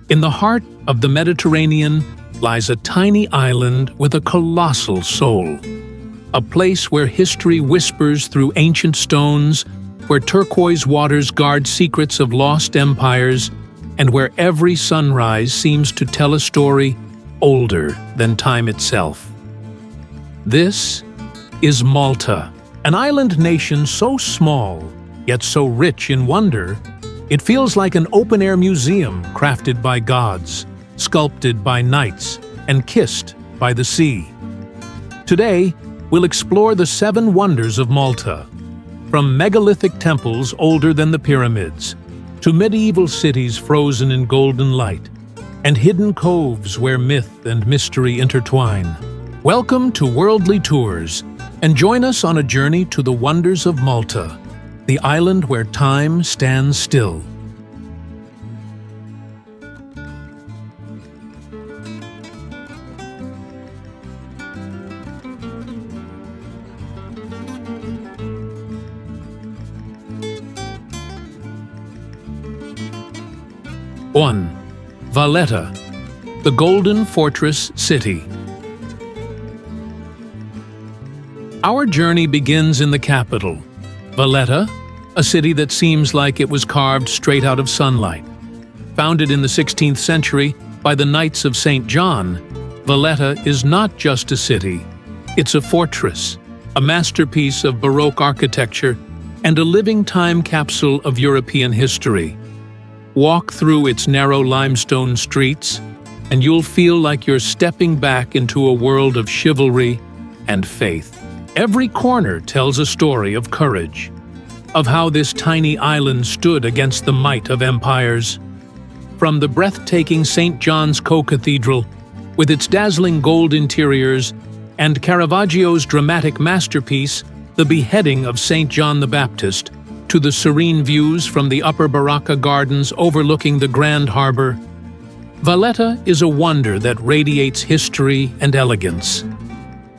In the heart of the Mediterranean lies a tiny island with a colossal soul. A place where history whispers through ancient stones, where turquoise waters guard secrets of lost empires, and where every sunrise seems to tell a story older than time itself. This is Malta, an island nation so small, yet so rich in wonder, it feels like an open-air museum crafted by gods, sculpted by knights, and kissed by the sea. Today, we'll explore the 7 wonders of Malta, from megalithic temples older than the pyramids, to medieval cities frozen in golden light, and hidden coves where myth and mystery intertwine. Welcome to Worldly Tours, and join us on a journey to the wonders of Malta, the island where time stands still. One, Valletta, the Golden Fortress City. Our journey begins in the capital, Valletta, a city that seems like it was carved straight out of sunlight. Founded in the 16th century by the Knights of St. John, Valletta is not just a city, it's a fortress, a masterpiece of Baroque architecture, and a living time capsule of European history. Walk through its narrow limestone streets, and you'll feel like you're stepping back into a world of chivalry and faith. Every corner tells a story of courage, of how this tiny island stood against the might of empires. From the breathtaking St. John's Cathedral, with its dazzling gold interiors, and Caravaggio's dramatic masterpiece, The Beheading of St. John the Baptist, to the serene views from the Upper Baracca Gardens overlooking the Grand Harbour, Valletta is a wonder that radiates history and elegance.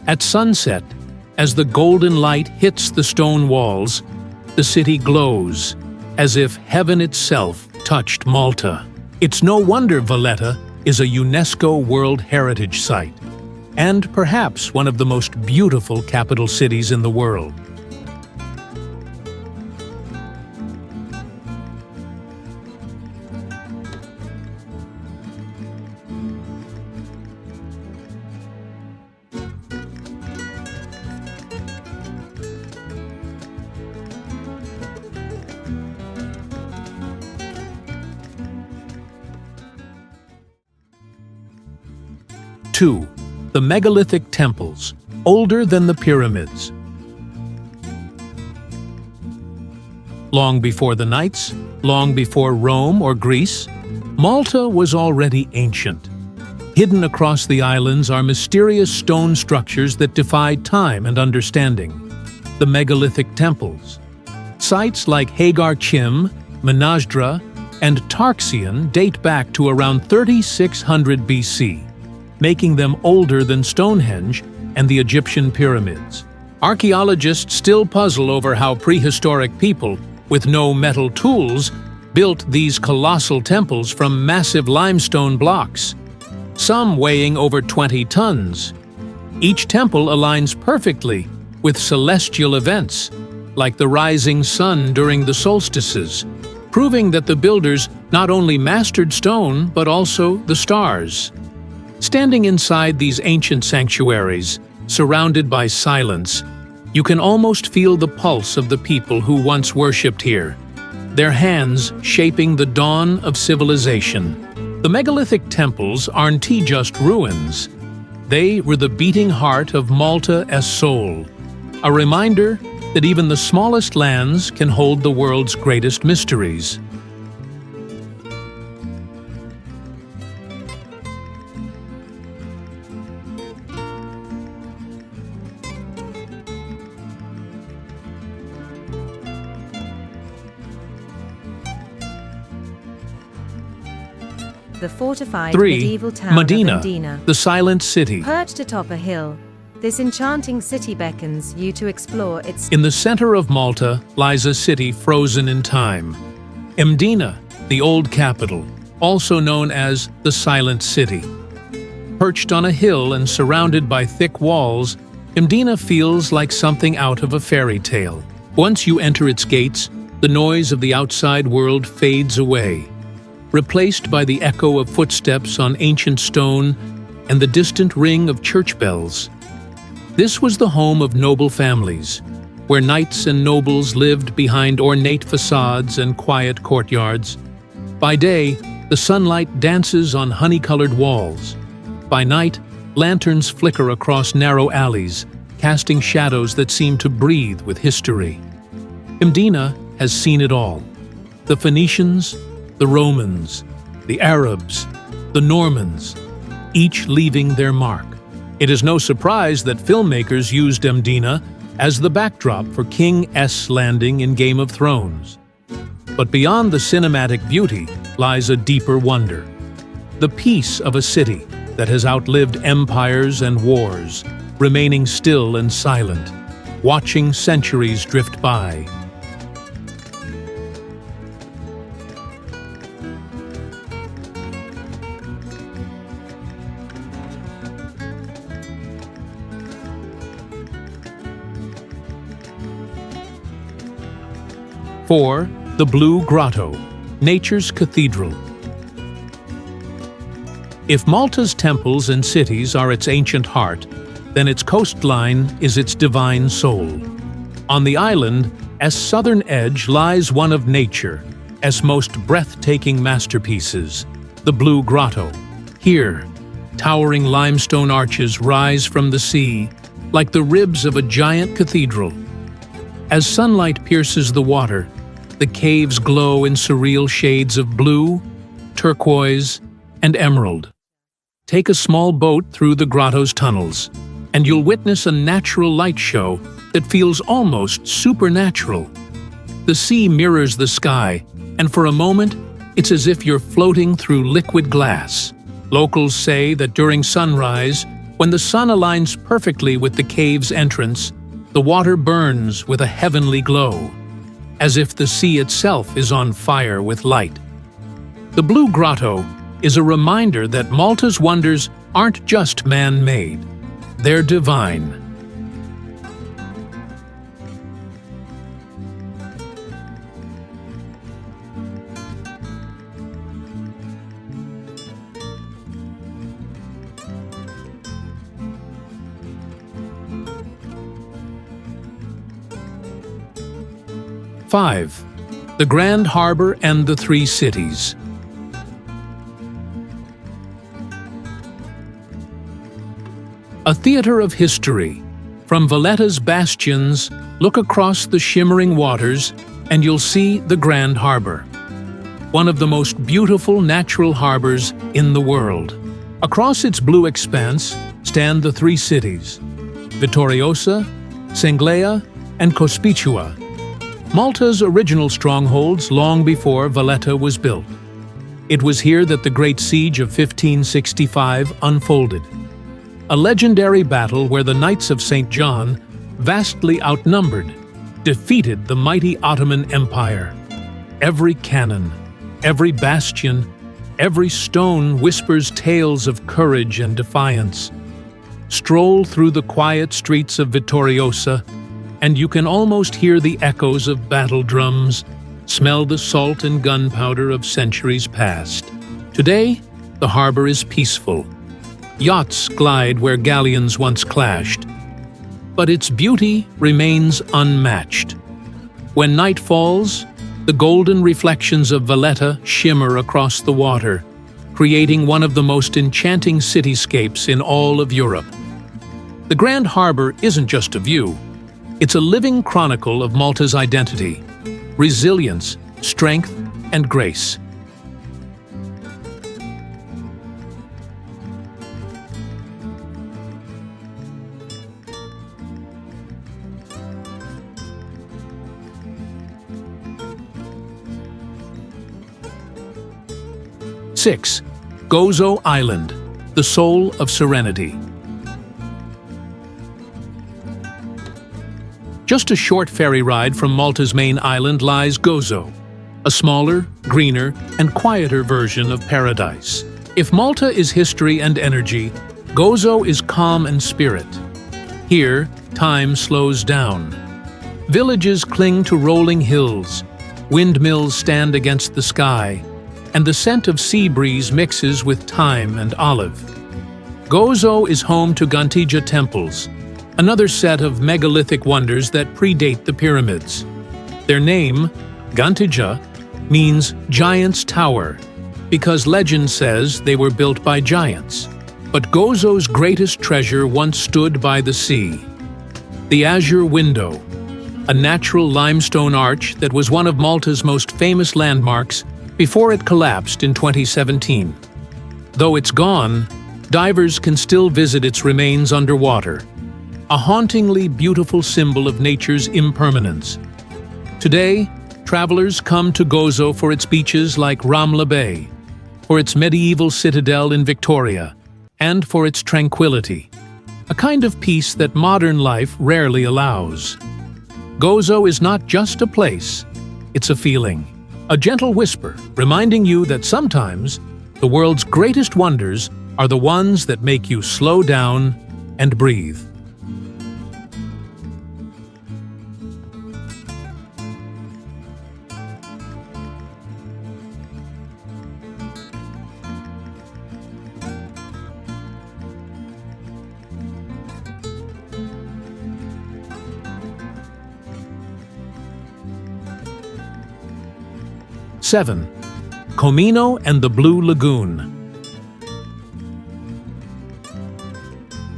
At sunset, as the golden light hits the stone walls, the city glows, as if heaven itself touched Malta. It's no wonder Valletta is a UNESCO World Heritage Site, and perhaps one of the most beautiful capital cities in the world. Two, the Megalithic Temples, older than the pyramids. Long before the Knights, long before Rome or Greece, Malta was already ancient. Hidden across the islands are mysterious stone structures that defy time and understanding, the Megalithic Temples. Sites like Hagar Chim, Menasdra, and Tarxian date back to around 3600 BC. Making them older than Stonehenge and the Egyptian pyramids. Archaeologists still puzzle over how prehistoric people, with no metal tools, built these colossal temples from massive limestone blocks, some weighing over 20 tons. Each temple aligns perfectly with celestial events, like the rising sun during the solstices, proving that the builders not only mastered stone but also the stars. Standing inside these ancient sanctuaries, surrounded by silence, you can almost feel the pulse of the people who once worshipped here, their hands shaping the dawn of civilization. The megalithic temples aren't just ruins. They were the beating heart of Malta as soul, a reminder that even the smallest lands can hold the world's greatest mysteries. The fortified 3. medieval town Mdina, of Mdina. the silent city. Perched atop a hill, this enchanting city beckons you to explore its... In the center of Malta lies a city frozen in time. Mdina, the old capital, also known as the Silent City. Perched on a hill and surrounded by thick walls, Mdina feels like something out of a fairy tale. Once you enter its gates, the noise of the outside world fades away, replaced by the echo of footsteps on ancient stone and the distant ring of church bells. This was the home of noble families, where knights and nobles lived behind ornate facades and quiet courtyards. By day, the sunlight dances on honey-colored walls. By night, lanterns flicker across narrow alleys, casting shadows that seem to breathe with history. Mdina has seen it all. The Phoenicians, the Romans, the Arabs, the Normans, each leaving their mark. It is no surprise that filmmakers used Mdina as the backdrop for King S Landing in Game of Thrones. But beyond the cinematic beauty lies a deeper wonder. The peace of a city that has outlived empires and wars, remaining still and silent, watching centuries drift by. For the Blue Grotto, nature's cathedral. If Malta's temples and cities are its ancient heart, then its coastline is its divine soul. On the island, as southern edge, lies one of nature's most breathtaking masterpieces, the Blue Grotto. Here, towering limestone arches rise from the sea, like the ribs of a giant cathedral. As sunlight pierces the water, the caves glow in surreal shades of blue, turquoise, and emerald. Take a small boat through the grotto's tunnels, and you'll witness a natural light show that feels almost supernatural. The sea mirrors the sky, and for a moment, it's as if you're floating through liquid glass. Locals say that during sunrise, when the sun aligns perfectly with the cave's entrance, the water burns with a heavenly glow, as if the sea itself is on fire with light. The Blue Grotto is a reminder that Malta's wonders aren't just man-made, they're divine. Five, the Grand Harbour and the Three Cities. A theatre of history. From Valletta's bastions, look across the shimmering waters and you'll see the Grand Harbour, one of the most beautiful natural harbours in the world. Across its blue expanse stand the three cities, Vittoriosa, Senglea, and Cospicua, Malta's original strongholds long before Valletta was built. It was here that the Great Siege of 1565 unfolded, a legendary battle where the Knights of St. John, vastly outnumbered, defeated the mighty Ottoman Empire. Every cannon, every bastion, every stone whispers tales of courage and defiance. Stroll through the quiet streets of Vittoriosa, and you can almost hear the echoes of battle drums, smell the salt and gunpowder of centuries past. Today, the harbor is peaceful. Yachts glide where galleons once clashed. But its beauty remains unmatched. When night falls, the golden reflections of Valletta shimmer across the water, creating one of the most enchanting cityscapes in all of Europe. The Grand Harbour isn't just a view. It's a living chronicle of Malta's identity, resilience, strength, and grace. Six, Gozo Island, the soul of Serenity. Just a short ferry ride from Malta's main island lies Gozo, a smaller, greener, and quieter version of paradise. If Malta is history and energy, Gozo is calm and spirit. Here, time slows down. Villages cling to rolling hills, windmills stand against the sky, and the scent of sea breeze mixes with thyme and olive. Gozo is home to Megalithic Temples, another set of megalithic wonders that predate the pyramids. Their name, Gantija, means giant's tower, because legend says they were built by giants. But Gozo's greatest treasure once stood by the sea. The Azure Window, a natural limestone arch that was one of Malta's most famous landmarks before it collapsed in 2017. Though it's gone, divers can still visit its remains underwater, a hauntingly beautiful symbol of nature's impermanence. Today, travelers come to Gozo for its beaches like Ramla Bay, for its medieval citadel in Victoria, and for its tranquility, a kind of peace that modern life rarely allows. Gozo is not just a place, it's a feeling, a gentle whisper reminding you that sometimes the world's greatest wonders are the ones that make you slow down and breathe. Seven, Comino and the Blue Lagoon.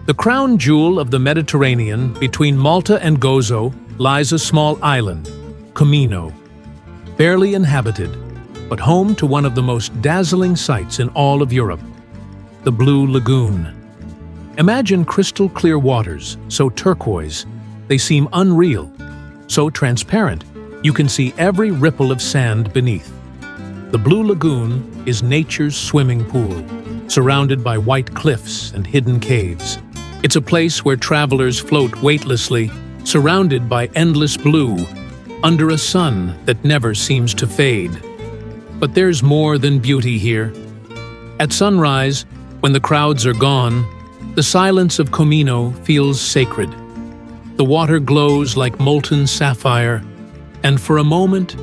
The crown jewel of the Mediterranean between Malta and Gozo lies a small island, Comino, barely inhabited, but home to one of the most dazzling sights in all of Europe, the Blue Lagoon. Imagine crystal clear waters, so turquoise, they seem unreal, so transparent, you can see every ripple of sand beneath. The Blue Lagoon is nature's swimming pool, surrounded by white cliffs and hidden caves. It's a place where travelers float weightlessly, surrounded by endless blue, under a sun that never seems to fade. But there's more than beauty here. At sunrise, when the crowds are gone, the silence of Comino feels sacred. The water glows like molten sapphire, and for a moment,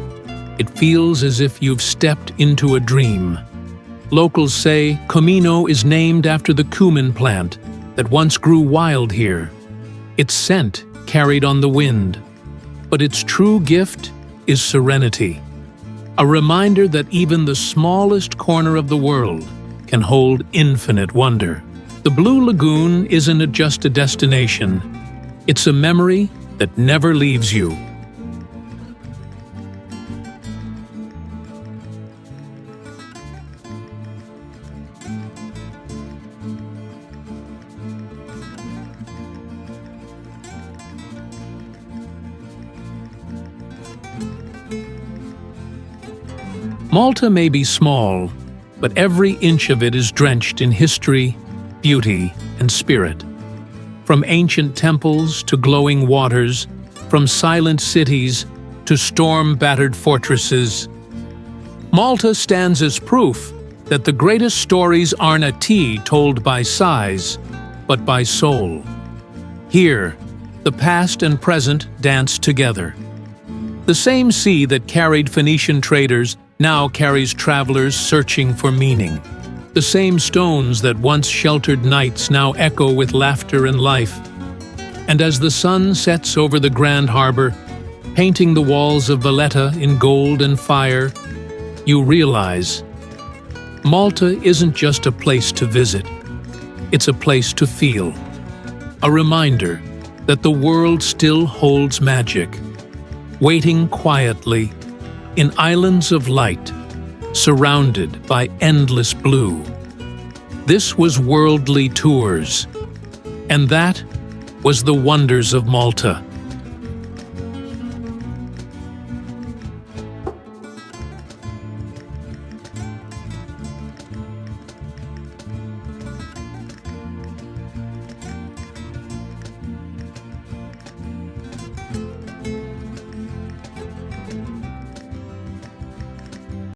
it feels as if you've stepped into a dream. Locals say Comino is named after the cumin plant that once grew wild here. Its scent carried on the wind. But its true gift is serenity, a reminder that even the smallest corner of the world can hold infinite wonder. The Blue Lagoon isn't just a destination, it's a memory that never leaves you. Malta may be small, but every inch of it is drenched in history, beauty, and spirit. From ancient temples to glowing waters, from silent cities to storm-battered fortresses, Malta stands as proof that the greatest stories aren't a tea told by size, but by soul. Here, the past and present dance together. The same sea that carried Phoenician traders now carries travelers searching for meaning. The same stones that once sheltered nights now echo with laughter and life. And as the sun sets over the grand harbour, painting the walls of Valletta in gold and fire, you realize Malta isn't just a place to visit, it's a place to feel. A reminder that the world still holds magic, waiting quietly in islands of light, surrounded by endless blue. This was Worldly Tours, and that was the Wonders of Malta.